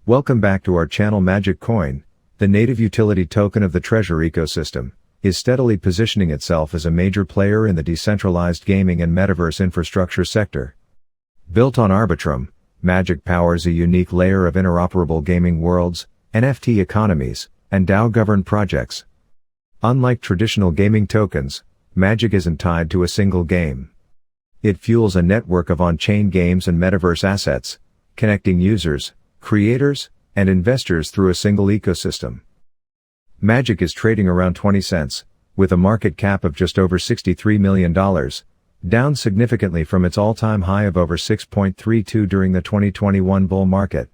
Welcome back to our channel. Magic Coin, the native utility token of the Treasure ecosystem, is steadily positioning itself as a major player in the decentralized gaming and metaverse infrastructure sector. Built on Arbitrum, Magic powers a unique layer of interoperable gaming worlds, NFT economies, and DAO-governed projects. Unlike traditional gaming tokens, Magic isn't tied to a single game. It fuels a network of on-chain games and metaverse assets, connecting users, creators, and investors through a single ecosystem. Magic is trading around 20 cents, with a market cap of just over $63 million, down significantly from its all-time high of over 6.32 during the 2021 bull market.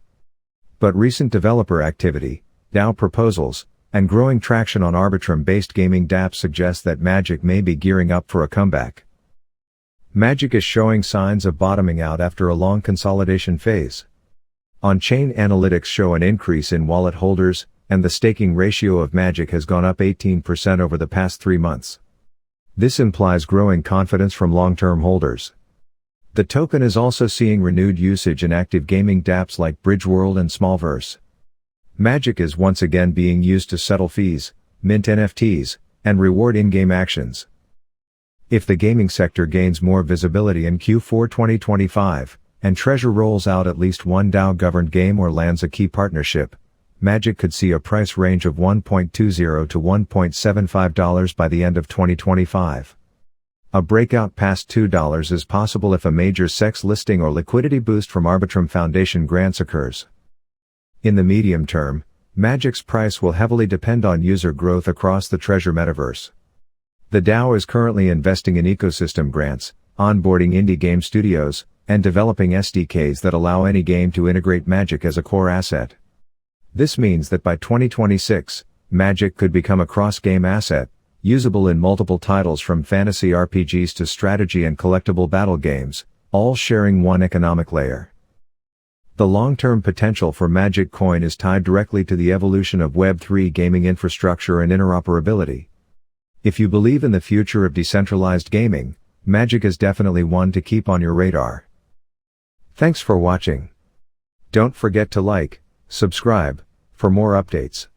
But recent developer activity, DAO proposals, and growing traction on Arbitrum-based gaming dApps suggest that Magic may be gearing up for a comeback. Magic is showing signs of bottoming out after a long consolidation phase. On-chain analytics show an increase in wallet holders, and the staking ratio of Magic has gone up 18% over the past 3 months. This implies growing confidence from long-term holders. The token is also seeing renewed usage in active gaming dApps like Bridgeworld and Smallverse. Magic is once again being used to settle fees, mint NFTs, and reward in-game actions. If the gaming sector gains more visibility in Q4 2025, and Treasure rolls out at least one DAO-governed game or lands a key partnership, Magic could see a price range of $1.20 to $1.75 by the end of 2025. A breakout past $2 is possible if a major SEX listing or liquidity boost from Arbitrum Foundation grants occurs. In the medium term, Magic's price will heavily depend on user growth across the Treasure metaverse. The DAO is currently investing in ecosystem grants, onboarding indie game studios, and developing SDKs that allow any game to integrate Magic as a core asset. This means that by 2026, Magic could become a cross-game asset, usable in multiple titles from fantasy RPGs to strategy and collectible battle games, all sharing one economic layer. The long-term potential for Magic Coin is tied directly to the evolution of Web3 gaming infrastructure and interoperability. If you believe in the future of decentralized gaming, Magic is definitely one to keep on your radar. Thanks for watching. Don't forget to like, subscribe, for more updates.